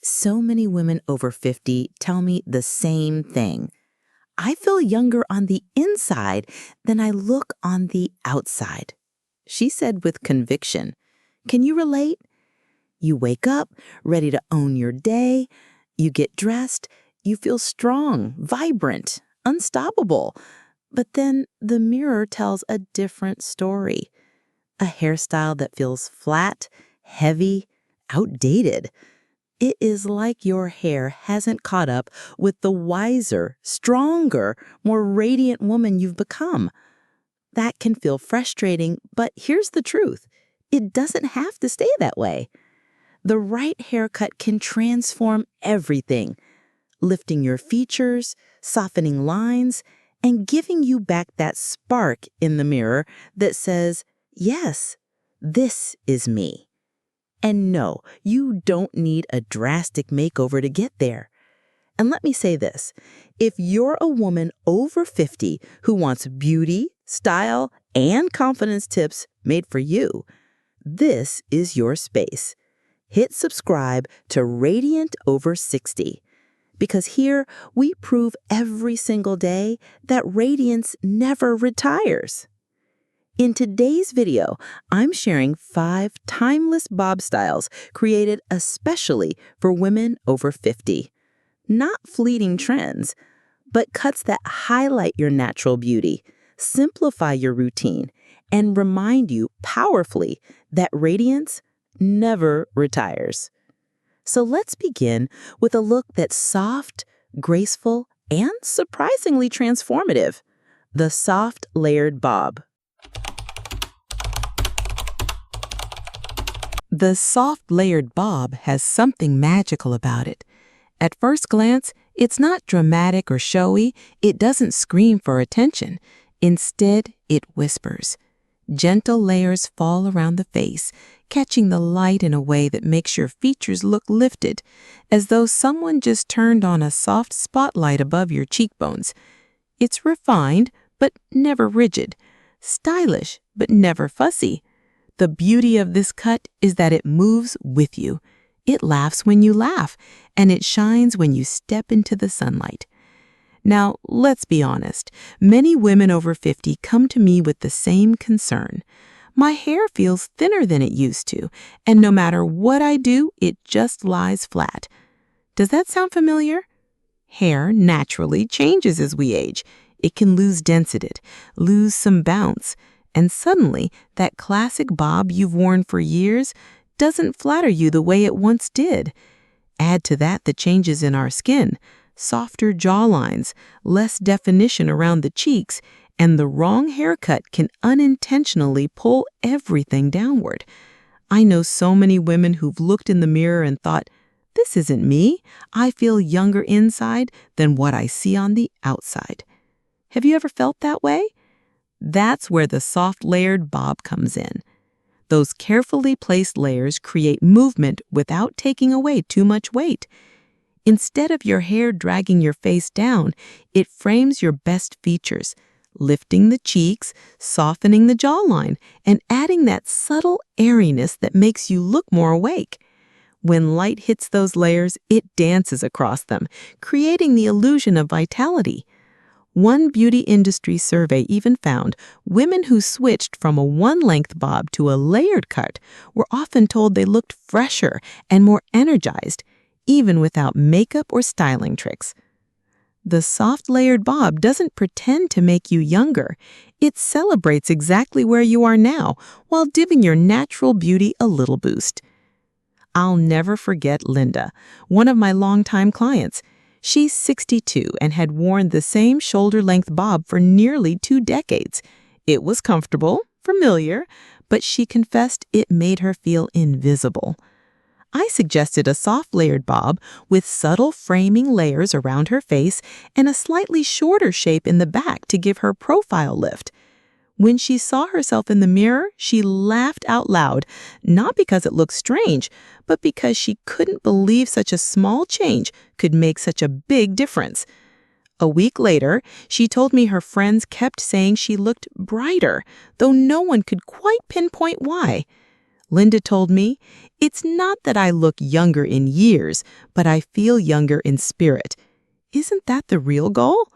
So many women over 50 tell me the same thing. I feel younger on the inside than I look on the outside. She said with conviction. Can you relate? You wake up, ready to own your day. You get dressed. You feel strong, vibrant, unstoppable. But then the mirror tells a different story. A hairstyle that feels flat, heavy, outdated. It is like your hair hasn't caught up with the wiser, stronger, more radiant woman you've become. That can feel frustrating, but here's the truth. It doesn't have to stay that way. The right haircut can transform everything, lifting your features, softening lines, and giving you back that spark in the mirror that says, yes, this is me. And no, you don't need a drastic makeover to get there. And let me say this, if you're a woman over 50 who wants beauty, style, and confidence tips made for you, this is your space. Hit subscribe to Radiant Over 60, because here we prove every single day that radiance never retires. In today's video, I'm sharing 5 timeless bob styles created especially for women over 50. Not fleeting trends, but cuts that highlight your natural beauty, simplify your routine, and remind you powerfully that radiance never retires. So let's begin with a look that's soft, graceful, and surprisingly transformative. The soft layered bob. The soft layered bob has something magical about it. At first glance, it's not dramatic or showy. It doesn't scream for attention. Instead, it whispers. Gentle layers fall around the face, catching the light in a way that makes your features look lifted, as though someone just turned on a soft spotlight above your cheekbones. It's refined, but never rigid. Stylish, but never fussy. The beauty of this cut is that it moves with you. It laughs when you laugh, and it shines when you step into the sunlight. Now, let's be honest. Many women over 50 come to me with the same concern. My hair feels thinner than it used to, and no matter what I do, it just lies flat. Does that sound familiar? Hair naturally changes as we age. It can lose density, lose some bounce, and suddenly that classic bob you've worn for years doesn't flatter you the way it once did. Add to that the changes in our skin, softer jawlines, less definition around the cheeks, and the wrong haircut can unintentionally pull everything downward. I know so many women who've looked in the mirror and thought, this isn't me. I feel younger inside than what I see on the outside. Have you ever felt that way? That's where the soft layered bob comes in. Those carefully placed layers create movement without taking away too much weight. Instead of your hair dragging your face down, it frames your best features, lifting the cheeks, softening the jawline, and adding that subtle airiness that makes you look more awake. When light hits those layers, it dances across them, creating the illusion of vitality. One beauty industry survey even found women who switched from a one-length bob to a layered cut were often told they looked fresher and more energized, even without makeup or styling tricks. The soft layered bob doesn't pretend to make you younger. It celebrates exactly where you are now while giving your natural beauty a little boost. I'll never forget Linda, one of my longtime clients. She's 62 and had worn the same shoulder-length bob for nearly 2 decades. It was comfortable, familiar, but she confessed it made her feel invisible. I suggested a soft layered bob with subtle framing layers around her face and a slightly shorter shape in the back to give her profile lift. When she saw herself in the mirror, she laughed out loud, not because it looked strange, but because she couldn't believe such a small change could make such a big difference. A week later, she told me her friends kept saying she looked brighter, though no one could quite pinpoint why. Linda told me, "It's not that I look younger in years, but I feel younger in spirit." Isn't that the real goal?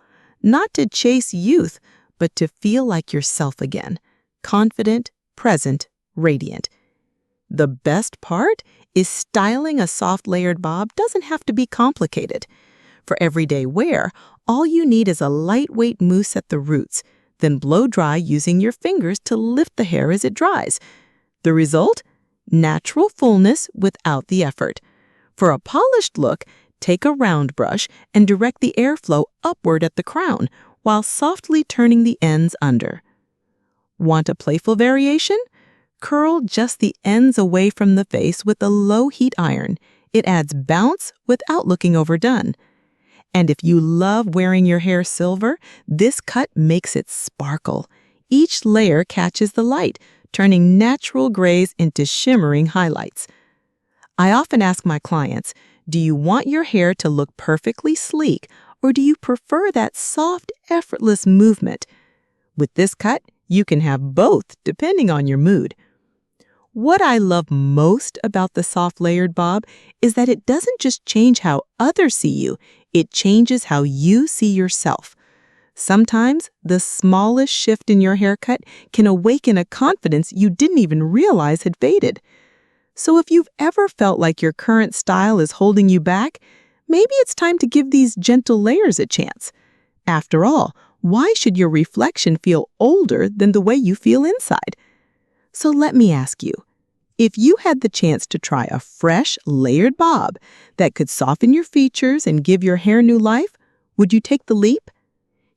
Not to chase youth, but to feel like yourself again, confident, present, radiant. The best part is styling a soft layered bob doesn't have to be complicated. For everyday wear, all you need is a lightweight mousse at the roots, then blow dry using your fingers to lift the hair as it dries. The result? Natural fullness without the effort. For a polished look, take a round brush and direct the airflow upward at the crown while softly turning the ends under. Want a playful variation? Curl just the ends away from the face with a low-heat iron. It adds bounce without looking overdone. And if you love wearing your hair silver, this cut makes it sparkle. Each layer catches the light, turning natural grays into shimmering highlights. I often ask my clients, do you want your hair to look perfectly sleek, or do you prefer that soft, effortless movement? With this cut, you can have both depending on your mood. What I love most about the soft layered bob is that it doesn't just change how others see you, it changes how you see yourself. Sometimes the smallest shift in your haircut can awaken a confidence you didn't even realize had faded. So if you've ever felt like your current style is holding you back, maybe it's time to give these gentle layers a chance. After all, why should your reflection feel older than the way you feel inside? So let me ask you, if you had the chance to try a fresh, layered bob that could soften your features and give your hair new life, would you take the leap?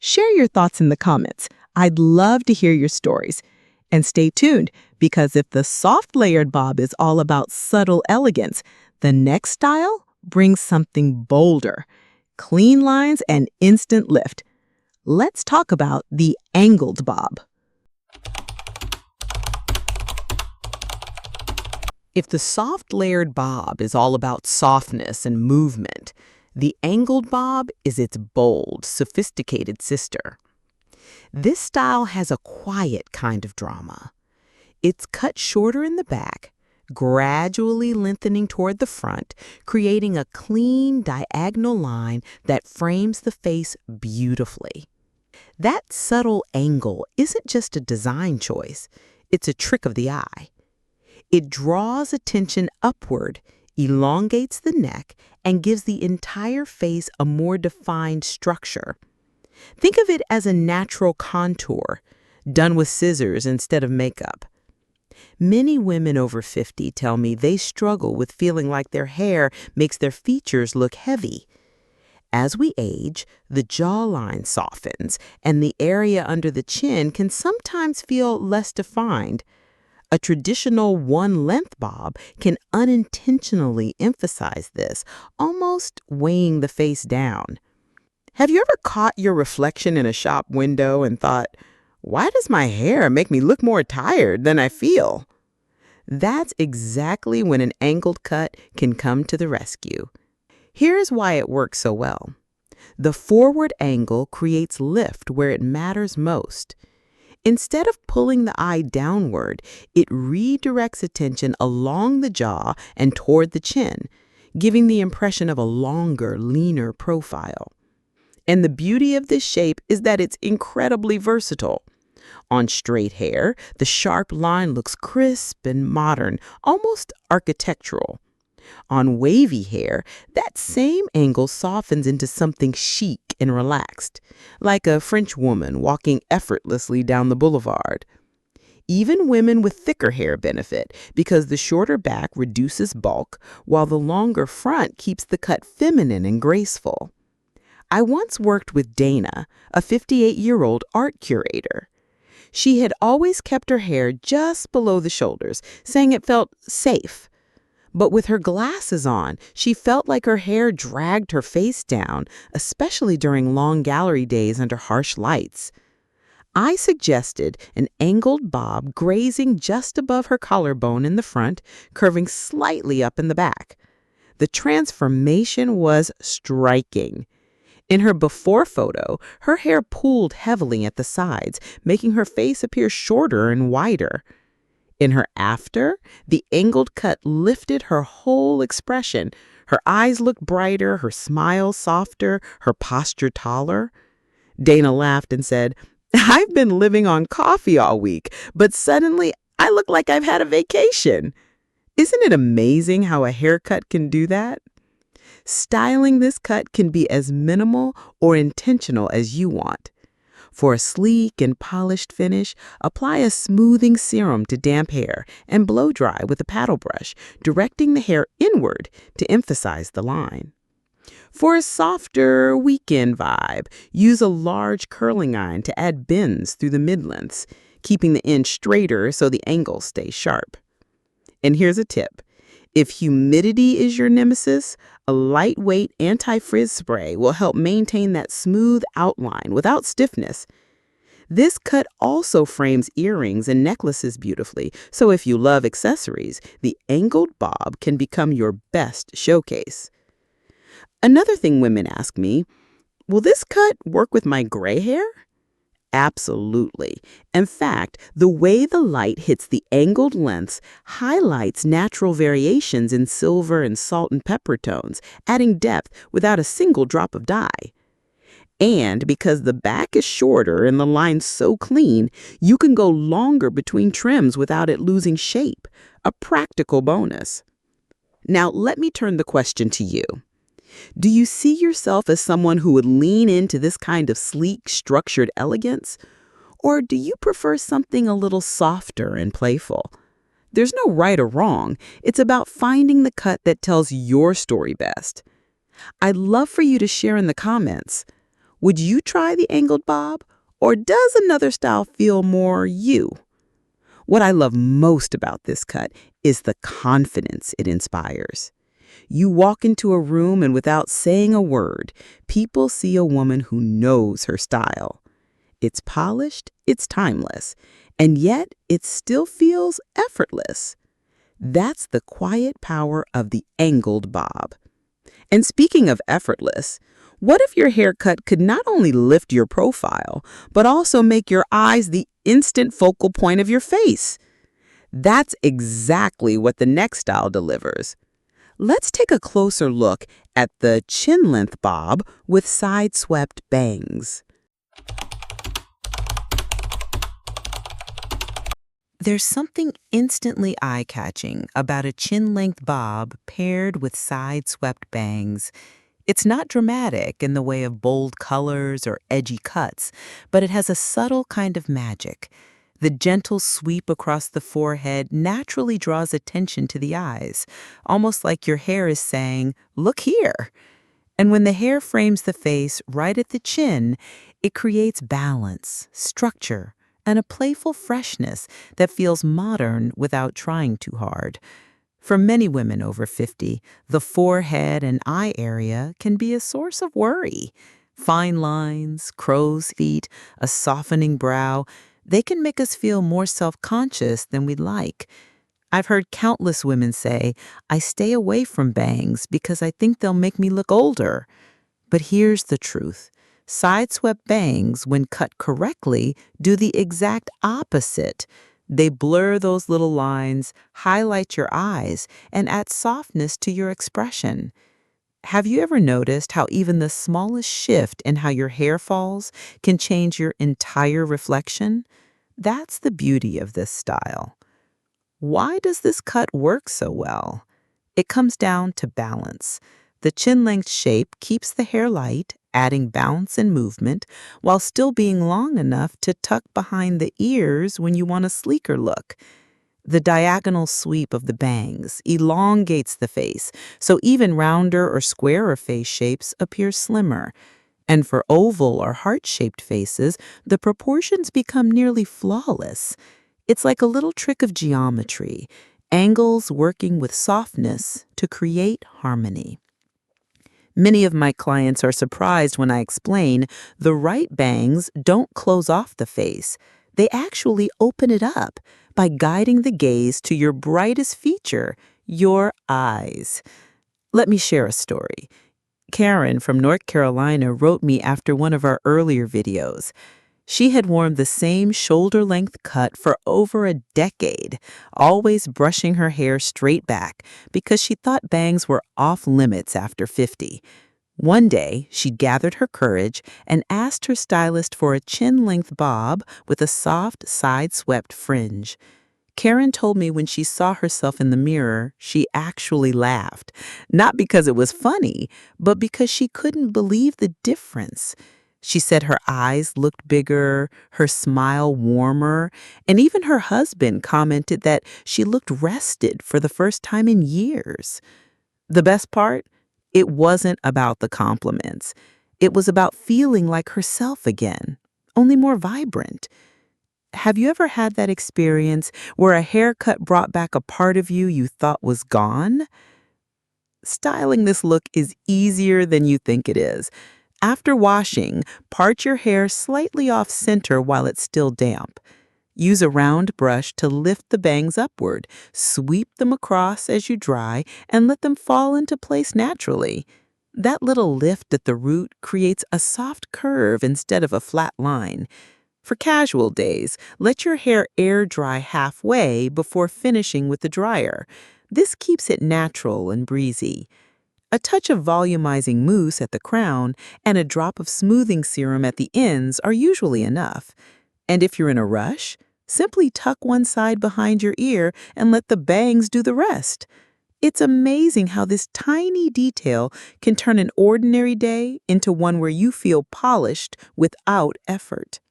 Share your thoughts in the comments. I'd love to hear your stories. And stay tuned, because if the soft layered bob is all about subtle elegance, the next style brings something bolder, clean lines and instant lift. Let's talk about the angled bob. If the soft layered bob is all about softness and movement, the angled bob is its bold, sophisticated sister. This style has a quiet kind of drama. It's cut shorter in the back, gradually lengthening toward the front, creating a clean diagonal line that frames the face beautifully. That subtle angle isn't just a design choice, it's a trick of the eye. It draws attention upward, elongates the neck, and gives the entire face a more defined structure. Think of it as a natural contour, done with scissors instead of makeup. Many women over 50 tell me they struggle with feeling like their hair makes their features look heavy. As we age, the jawline softens, and the area under the chin can sometimes feel less defined. A traditional one-length bob can unintentionally emphasize this, almost weighing the face down. Have you ever caught your reflection in a shop window and thought, why does my hair make me look more tired than I feel? That's exactly when an angled cut can come to the rescue. Here's why it works so well. The forward angle creates lift where it matters most. Instead of pulling the eye downward, it redirects attention along the jaw and toward the chin, giving the impression of a longer, leaner profile. And the beauty of this shape is that it's incredibly versatile. On straight hair, the sharp line looks crisp and modern, almost architectural. On wavy hair, that same angle softens into something chic and relaxed, like a French woman walking effortlessly down the boulevard. Even women with thicker hair benefit because the shorter back reduces bulk, while the longer front keeps the cut feminine and graceful. I once worked with Dana, a 58-year-old art curator. She had always kept her hair just below the shoulders, saying it felt safe. But with her glasses on, she felt like her hair dragged her face down, especially during long gallery days under harsh lights. I suggested an angled bob grazing just above her collarbone in the front, curving slightly up in the back. The transformation was striking. In her before photo, her hair pooled heavily at the sides, making her face appear shorter and wider. In her after, the angled cut lifted her whole expression. Her eyes looked brighter, her smile softer, her posture taller. Dana laughed and said, "I've been living on coffee all week, but suddenly I look like I've had a vacation." Isn't it amazing how a haircut can do that? Styling this cut can be as minimal or intentional as you want. For a sleek and polished finish, apply a smoothing serum to damp hair and blow dry with a paddle brush, directing the hair inward to emphasize the line. For a softer weekend vibe, use a large curling iron to add bends through the mid-lengths, keeping the end straighter so the angles stay sharp. And here's a tip. If humidity is your nemesis, a lightweight anti-frizz spray will help maintain that smooth outline without stiffness. This cut also frames earrings and necklaces beautifully, so if you love accessories, the angled bob can become your best showcase. Another thing women ask me, will this cut work with my gray hair? Absolutely. In fact, the way the light hits the angled lengths highlights natural variations in silver and salt and pepper tones, adding depth without a single drop of dye. And because the back is shorter and the line's so clean, you can go longer between trims without it losing shape, a practical bonus. Now, let me turn the question to you. Do you see yourself as someone who would lean into this kind of sleek, structured elegance? Or do you prefer something a little softer and playful? There's no right or wrong. It's about finding the cut that tells your story best. I'd love for you to share in the comments. Would you try the angled bob? Or does another style feel more you? What I love most about this cut is the confidence it inspires. You walk into a room and without saying a word, people see a woman who knows her style. It's polished, it's timeless, and yet it still feels effortless. That's the quiet power of the angled bob. And speaking of effortless, what if your haircut could not only lift your profile, but also make your eyes the instant focal point of your face? That's exactly what the next style delivers. Let's take a closer look at the chin-length bob with side-swept bangs. There's something instantly eye-catching about a chin-length bob paired with side-swept bangs. It's not dramatic in the way of bold colors or edgy cuts, but it has a subtle kind of magic. The gentle sweep across the forehead naturally draws attention to the eyes, almost like your hair is saying, "Look here." And when the hair frames the face right at the chin, it creates balance, structure, and a playful freshness that feels modern without trying too hard. For many women over 50, the forehead and eye area can be a source of worry. Fine lines, crow's feet, a softening brow, they can make us feel more self-conscious than we'd like. I've heard countless women say, "I stay away from bangs because I think they'll make me look older." But here's the truth. Side-swept bangs, when cut correctly, do the exact opposite. They blur those little lines, highlight your eyes, and add softness to your expression. Have you ever noticed how even the smallest shift in how your hair falls can change your entire reflection? That's the beauty of this style. Why does this cut work so well? It comes down to balance. The chin-length shape keeps the hair light, adding bounce and movement, while still being long enough to tuck behind the ears when you want a sleeker look. The diagonal sweep of the bangs elongates the face, so even rounder or squarer face shapes appear slimmer. And for oval or heart-shaped faces, the proportions become nearly flawless. It's like a little trick of geometry, angles working with softness to create harmony. Many of my clients are surprised when I explain the right bangs don't close off the face. They actually open it up by guiding the gaze to your brightest feature, your eyes. Let me share a story. Karen from North Carolina wrote me after one of our earlier videos. She had worn the same shoulder-length cut for over a decade, always brushing her hair straight back because she thought bangs were off limits after 50. One day, she gathered her courage and asked her stylist for a chin-length bob with a soft, side-swept fringe. Karen told me when she saw herself in the mirror, she actually laughed. Not because it was funny, but because she couldn't believe the difference. She said her eyes looked bigger, her smile warmer, and even her husband commented that she looked rested for the first time in years. The best part? It wasn't about the compliments. It was about feeling like herself again, only more vibrant. Have you ever had that experience where a haircut brought back a part of you thought was gone? Styling this look is easier than you think it is. After washing, part your hair slightly off center while it's still damp. Use a round brush to lift the bangs upward, sweep them across as you dry, and let them fall into place naturally. That little lift at the root creates a soft curve instead of a flat line. For casual days, let your hair air dry halfway before finishing with the dryer. This keeps it natural and breezy. A touch of volumizing mousse at the crown and a drop of smoothing serum at the ends are usually enough. And if you're in a rush, simply tuck one side behind your ear and let the bangs do the rest. It's amazing how this tiny detail can turn an ordinary day into one where you feel polished without effort.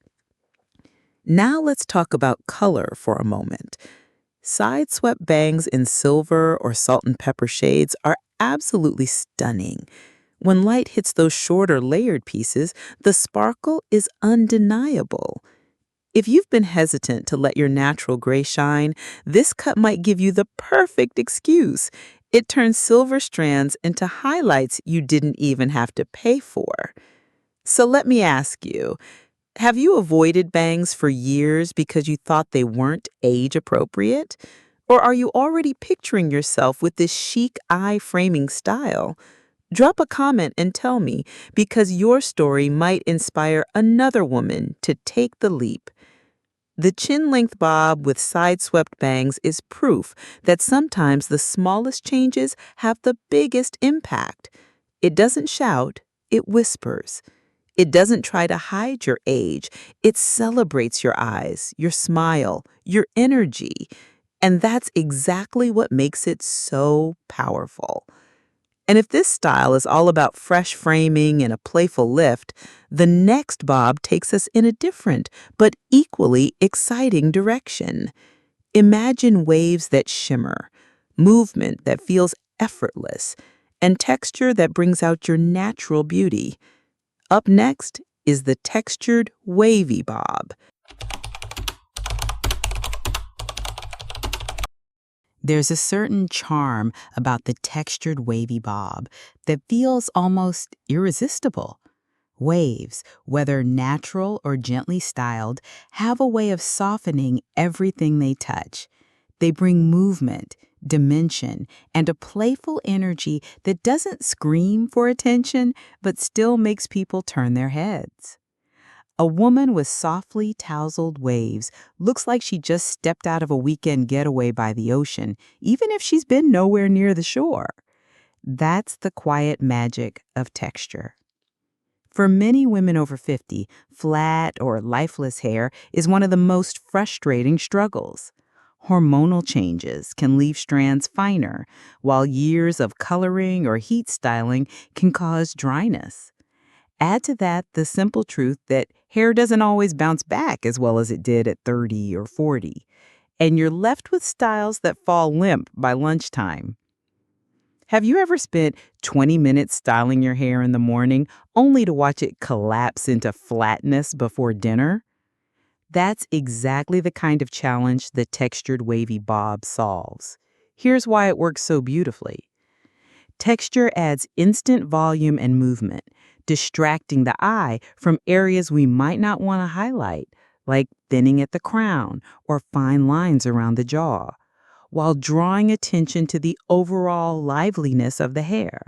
Now let's talk about color for a moment. Side-swept bangs in silver or salt and pepper shades are absolutely stunning. When light hits those shorter layered pieces, the sparkle is undeniable. If you've been hesitant to let your natural gray shine, this cut might give you the perfect excuse. It turns silver strands into highlights you didn't even have to pay for. So let me ask you, have you avoided bangs for years because you thought they weren't age appropriate? Or are you already picturing yourself with this chic eye-framing style? Drop a comment and tell me, because your story might inspire another woman to take the leap. The chin-length bob with side-swept bangs is proof that sometimes the smallest changes have the biggest impact. It doesn't shout, it whispers. It doesn't try to hide your age. It celebrates your eyes, your smile, your energy. And that's exactly what makes it so powerful. And if this style is all about fresh framing and a playful lift, the next bob takes us in a different but equally exciting direction. Imagine waves that shimmer, movement that feels effortless, and texture that brings out your natural beauty. Up next is the textured Wavy Bob. There's a certain charm about the textured wavy bob that feels almost irresistible. Waves, whether natural or gently styled, have a way of softening everything they touch. They bring movement, dimension, and a playful energy that doesn't scream for attention but still makes people turn their heads. A woman with softly tousled waves looks like she just stepped out of a weekend getaway by the ocean, even if she's been nowhere near the shore. That's the quiet magic of texture. For many women over 50, flat or lifeless hair is one of the most frustrating struggles. Hormonal changes can leave strands finer, while years of coloring or heat styling can cause dryness. Add to that the simple truth that hair doesn't always bounce back as well as it did at 30 or 40, and you're left with styles that fall limp by lunchtime. Have you ever spent 20 minutes styling your hair in the morning only to watch it collapse into flatness before dinner? That's exactly the kind of challenge the textured wavy bob solves. Here's why it works so beautifully. Texture adds instant volume and movement, distracting the eye from areas we might not want to highlight, like thinning at the crown or fine lines around the jaw, while drawing attention to the overall liveliness of the hair.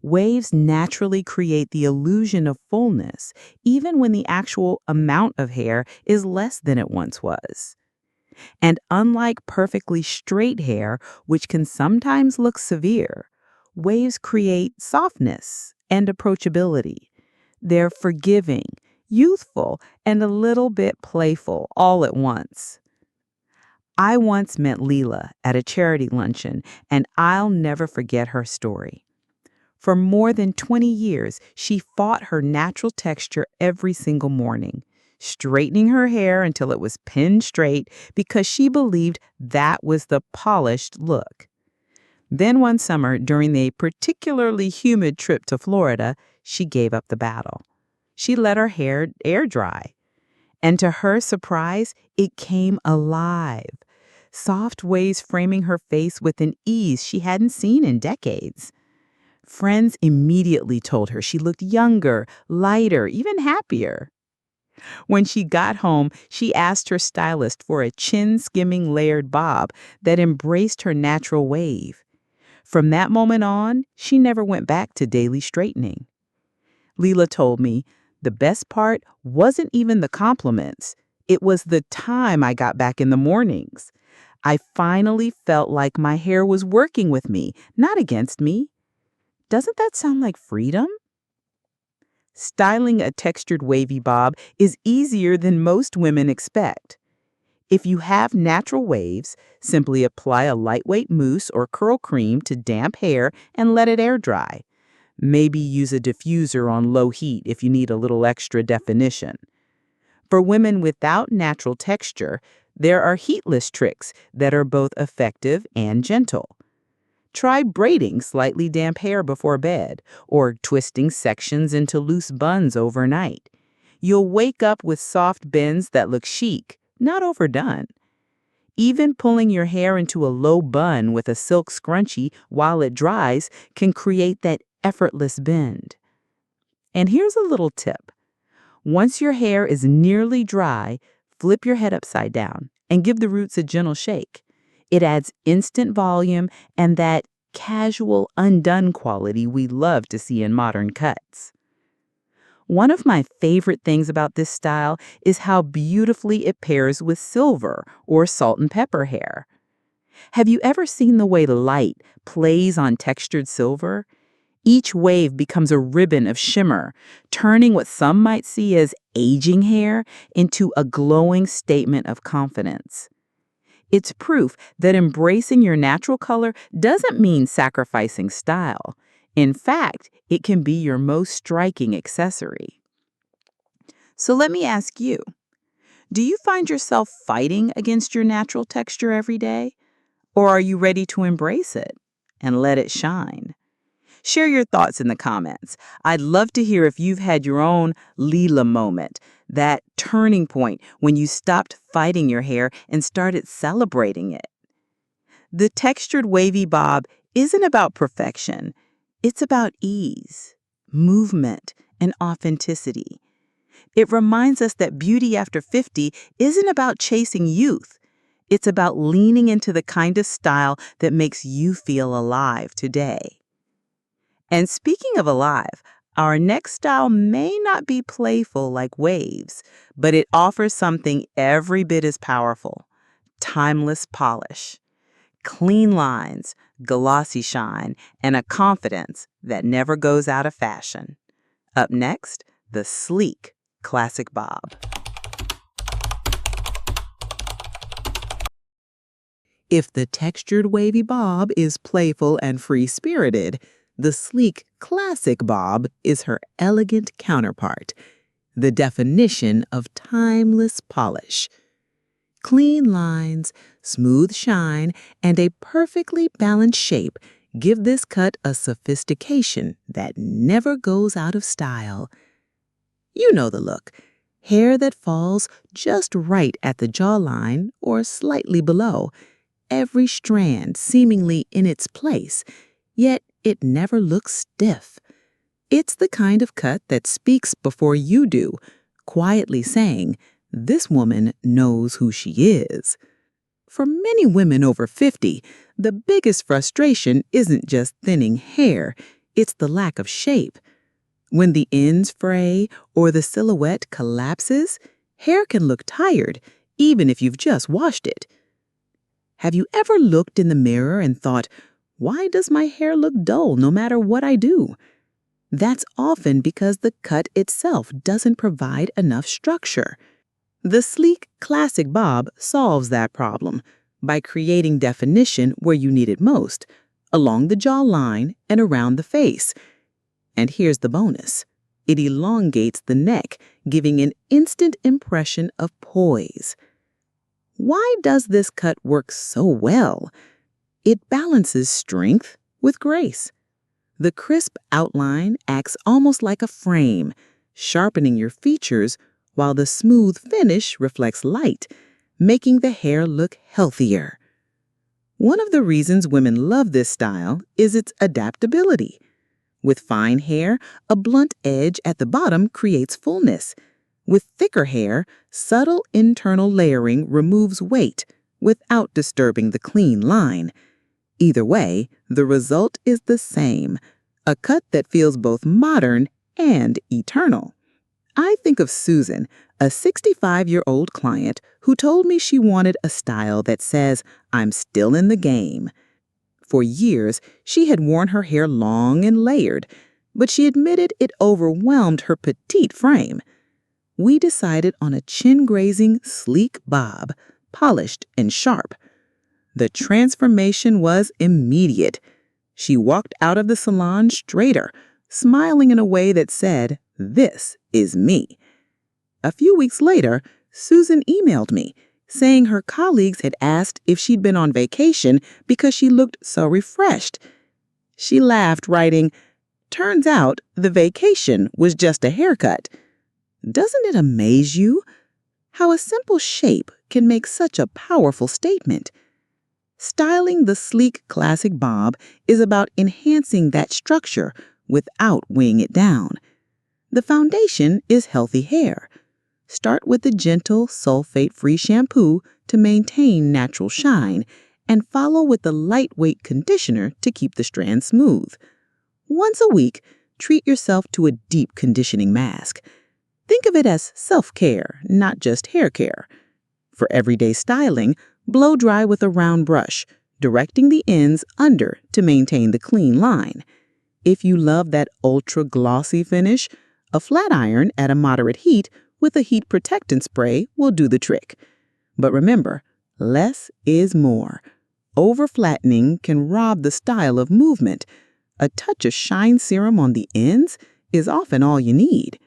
Waves naturally create the illusion of fullness, even when the actual amount of hair is less than it once was. And unlike perfectly straight hair, which can sometimes look severe, waves create softness and approachability. They're forgiving, youthful, and a little bit playful all at once. I once met Leela at a charity luncheon, and I'll never forget her story. For more than 20 years, she fought her natural texture every single morning, straightening her hair until it was pinned straight because she believed that was the polished look. Then one summer, during a particularly humid trip to Florida, she gave up the battle. She let her hair air dry. And to her surprise, it came alive. Soft waves framing her face with an ease she hadn't seen in decades. Friends immediately told her she looked younger, lighter, even happier. When she got home, she asked her stylist for a chin-skimming layered bob that embraced her natural wave. From that moment on, she never went back to daily straightening. Leela told me, the best part wasn't even the compliments. It was the time I got back in the mornings. I finally felt like my hair was working with me, not against me. Doesn't that sound like freedom? Styling a textured wavy bob is easier than most women expect. If you have natural waves, simply apply a lightweight mousse or curl cream to damp hair and let it air dry. Maybe use a diffuser on low heat if you need a little extra definition. For women without natural texture, there are heatless tricks that are both effective and gentle. Try braiding slightly damp hair before bed or twisting sections into loose buns overnight. You'll wake up with soft bends that look chic, not overdone. Even pulling your hair into a low bun with a silk scrunchie while it dries can create that effortless bend. And here's a little tip. Once your hair is nearly dry, flip your head upside down and give the roots a gentle shake. It adds instant volume and that casual, undone quality we love to see in modern cuts. One of my favorite things about this style is how beautifully it pairs with silver or salt and pepper hair. Have you ever seen the way light plays on textured silver? Each wave becomes a ribbon of shimmer, turning what some might see as aging hair into a glowing statement of confidence. It's proof that embracing your natural color doesn't mean sacrificing style. In fact, it can be your most striking accessory. So let me ask you, do you find yourself fighting against your natural texture every day? Or are you ready to embrace it and let it shine? Share your thoughts in the comments. I'd love to hear if you've had your own Leela moment, that turning point when you stopped fighting your hair and started celebrating it. The textured wavy bob isn't about perfection. It's about ease, movement, and authenticity. It reminds us that beauty after 50 isn't about chasing youth. It's about leaning into the kind of style that makes you feel alive today. And speaking of alive, our next style may not be playful like waves, but it offers something every bit as powerful: timeless polish, clean lines, glossy shine, and a confidence that never goes out of fashion. Up next, the sleek classic bob. If the textured wavy bob is playful and free-spirited, the sleek classic bob is her elegant counterpart, the definition of timeless polish. Clean lines, smooth shine, and a perfectly balanced shape give this cut a sophistication that never goes out of style. You know the look. Hair that falls just right at the jawline or slightly below, every strand seemingly in its place, yet it never looks stiff. It's the kind of cut that speaks before you do, quietly saying, "This woman knows who she is." For many women over 50, the biggest frustration isn't just thinning hair, it's the lack of shape. When the ends fray or the silhouette collapses, hair can look tired, even if you've just washed it. Have you ever looked in the mirror and thought, why does my hair look dull no matter what I do? That's often because the cut itself doesn't provide enough structure. The sleek classic bob solves that problem by creating definition where you need it most, along the jawline and around the face. And here's the bonus. It elongates the neck, giving an instant impression of poise. Why does this cut work so well? It balances strength with grace. The crisp outline acts almost like a frame, sharpening your features while the smooth finish reflects light, making the hair look healthier. One of the reasons women love this style is its adaptability. With fine hair, a blunt edge at the bottom creates fullness. With thicker hair, subtle internal layering removes weight without disturbing the clean line. Either way, the result is the same, a cut that feels both modern and eternal. I think of Susan, a 65-year-old client who told me she wanted a style that says, "I'm still in the game." For years, she had worn her hair long and layered, but she admitted it overwhelmed her petite frame. We decided on a chin-grazing, sleek bob, polished and sharp. The transformation was immediate. She walked out of the salon straighter, smiling in a way that said, "This is me." A few weeks later, Susan emailed me, saying her colleagues had asked if she'd been on vacation because she looked so refreshed. She laughed, writing, "Turns out the vacation was just a haircut." Doesn't it amaze you how a simple shape can make such a powerful statement? Styling the sleek classic bob is about enhancing that structure without weighing it down. The foundation is healthy hair. Start with the gentle, sulfate-free shampoo to maintain natural shine, and follow with the lightweight conditioner to keep the strands smooth. Once a week, treat yourself to a deep conditioning mask. Think of it as self-care, not just hair care. For everyday styling, blow dry with a round brush, directing the ends under to maintain the clean line. If you love that ultra-glossy finish, a flat iron at a moderate heat with a heat protectant spray will do the trick. But remember, less is more. Over-flattening can rob the style of movement. A touch of shine serum on the ends is often all you need.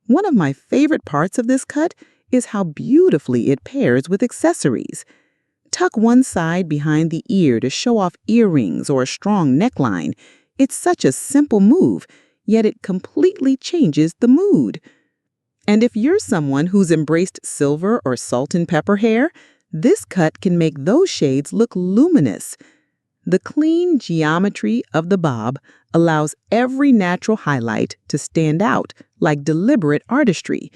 One of my favorite parts of this cut is how beautifully it pairs with accessories. Tuck one side behind the ear to show off earrings or a strong neckline. It's such a simple move, yet it completely changes the mood. And if you're someone who's embraced silver or salt and pepper hair, this cut can make those shades look luminous. The clean geometry of the bob allows every natural highlight to stand out like deliberate artistry.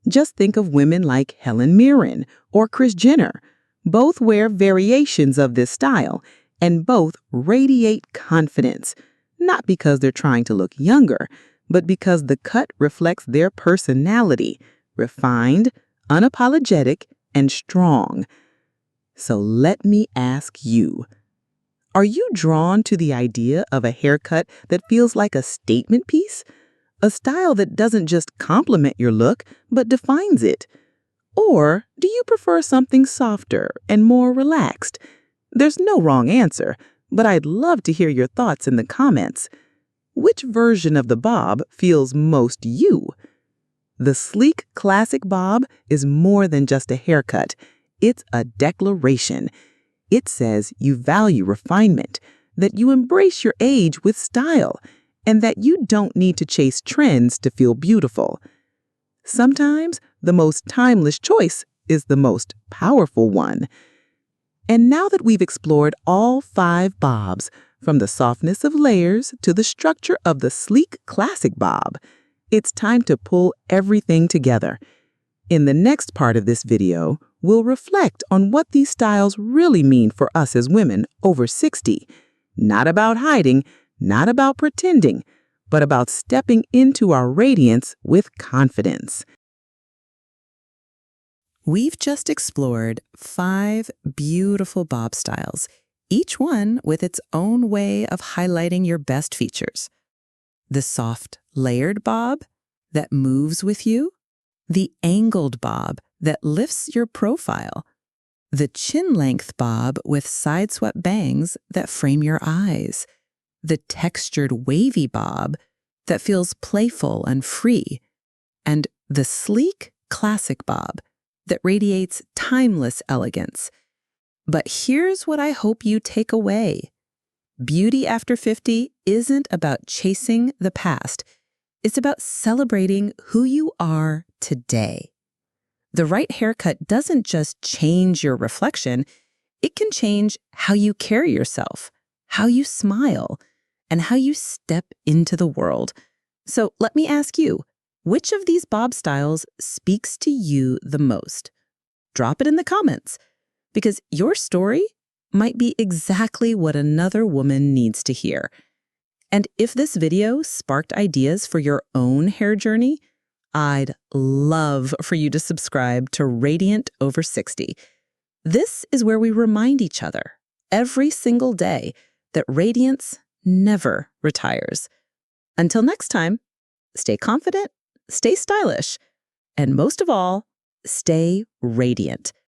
Just think of women like Helen Mirren or Kris Jenner. Both wear variations of this style, and both radiate confidence, not because they're trying to look younger, but because the cut reflects their personality, refined, unapologetic, and strong. So let me ask you, are you drawn to the idea of a haircut that feels like a statement piece? A style that doesn't just complement your look, but defines it? Or do you prefer something softer and more relaxed? There's no wrong answer, but I'd love to hear your thoughts in the comments. Which version of the bob feels most you? The sleek classic bob is more than just a haircut. It's a declaration. It says you value refinement, that you embrace your age with style, and that you don't need to chase trends to feel beautiful. Sometimes the most timeless choice is the most powerful one. And now that we've explored all 5 bobs, from the softness of layers to the structure of the sleek classic bob, it's time to pull everything together. In the next part of this video, we'll reflect on what these styles really mean for us as women over 60. Not about hiding, not about pretending, but about stepping into our radiance with confidence. We've just explored 5 beautiful bob styles, each one with its own way of highlighting your best features. The soft, layered bob that moves with you, the angled bob that lifts your profile, the chin-length bob with side-swept bangs that frame your eyes, the textured wavy bob that feels playful and free, and the sleek, classic bob that radiates timeless elegance. But here's what I hope you take away. Beauty after 50 isn't about chasing the past. It's about celebrating who you are today. The right haircut doesn't just change your reflection, it can change how you carry yourself, how you smile, and how you step into the world. So let me ask you, which of these bob styles speaks to you the most? Drop it in the comments, because your story might be exactly what another woman needs to hear. And if this video sparked ideas for your own hair journey, I'd love for you to subscribe to Radiant Over 60. This is where we remind each other every single day that radiance never retires. Until next time, stay confident, stay stylish, and most of all, stay radiant.